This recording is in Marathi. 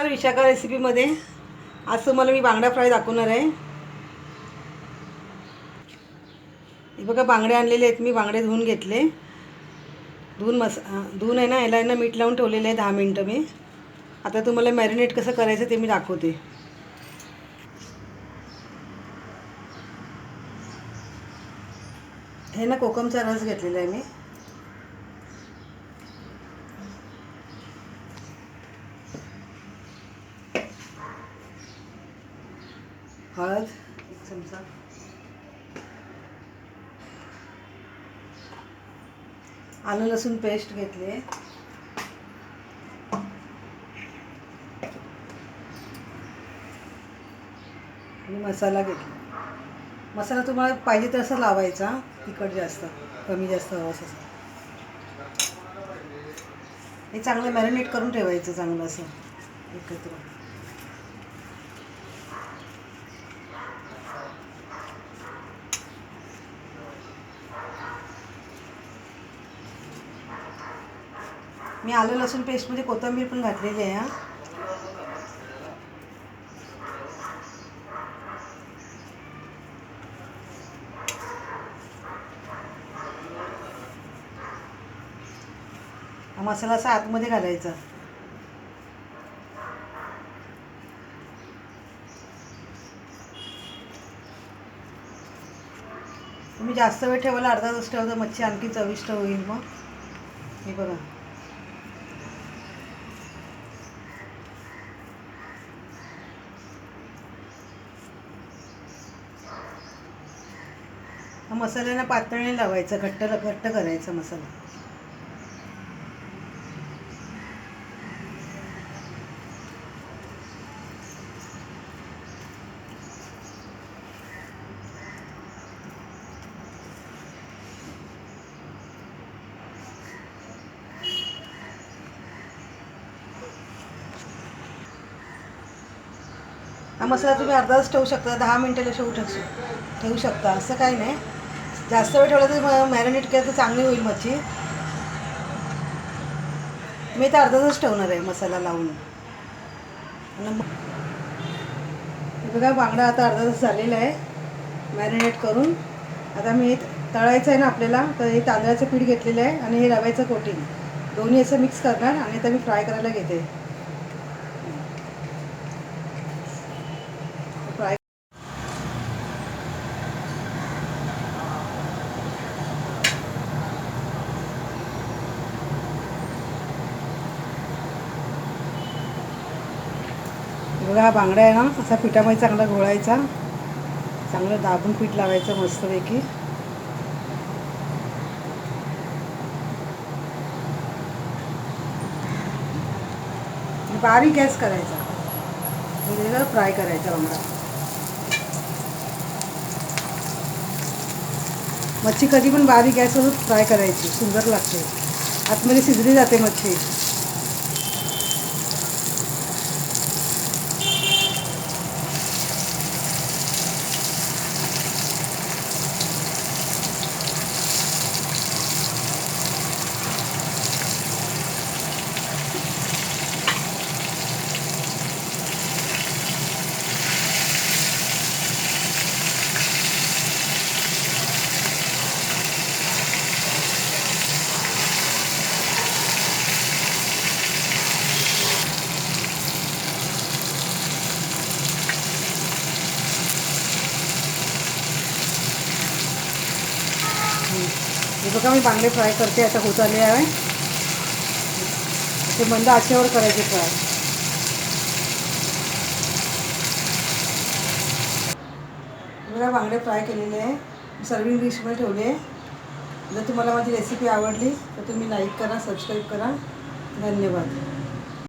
नमस्कार विशाखा रेसिपीमध्ये आज तुम्हाला मी बांगडा फ्राय दाखवणार आहे। हे बघा बांगडे आणलेले आहेत, मी बांगडे धुवून घेतले। धुवून आहे ना, याला आहे ना मीठ लावून ठेवलेले आहे 10 मिनटं मी। आता तुम्हाला मॅरिनेट कसं करायचं ते मी दाखवते। हे ना कोकमचा रस घेतलेला आहे मी। हळद 1 चमचा, आलं लसूण पेस्ट घेतली आहे, आणि मसाला घेतला। मसाला तुम्हाला पाहिजे तसं लावायचा, तिखट जास्त कमी जास्त हवं असं। हे चांगलं मॅरिनेट करून ठेवायचं चांगलं असं एकत्र। मी आलं लसूण पेस्टमध्ये कोथिंबीर पण घातलेली आहे। हा मसाला असा आतमध्ये घालायचा। तुम्ही जास्त वेळ ठेवायला अर्धा तास ठेवता, मच्छी आणखी चविष्ट होईल। मग हे बघा, हा मसाल्याला पातळ नाही लावायचा, घट्ट घट्ट करायचा मसाला। हा मसाला तुम्ही अर्धा तास ठेवू शकता, 10 मिनिटाला ठेवू शकता, असं काही नाही। जास्त वेळ ठेवला तर मॅरिनेट केलं तर चांगली होईल मच्छी। मी तर अर्धा तास ठेवणार आहे मसाला लावून। बघा बांगडा आता अर्धा तास झालेला आहे मॅरिनेट करून। आता मी तळायचं आहे ना आपल्याला, तर हे तांदळाचं पीठ घेतलेलं आहे आणि हे रव्याचं कोटिंग, दोन्ही असं मिक्स करणार आणि आता मी फ्राय करायला घेते। फ्राय बघा, हा बांगडा आहे ना असा पिठामध्ये चांगला घोळायचा, चांगलं दाबून पीठ लावायचं मस्तपैकी। बारीक गॅस करायचा, म्हणजे फ्राय करायचा बांगडा। मच्छी कधी पण बारीक गॅसवर फ्राय करायची, सुंदर लागते, आतमध्ये शिजली जाते मच्छी। हे बघा मी बांगडे फ्राय करते, आता होत आले आहे। ते मंद आचेवर करायचे फ्राय। बघा बांगडे फ्राय केलेले आहे, सर्विंग डिशमध्ये ठेवले आहे। जर तुम्हाला माझी रेसिपी आवडली तर तुम्ही लाईक करा, सबस्क्राईब करा। धन्यवाद।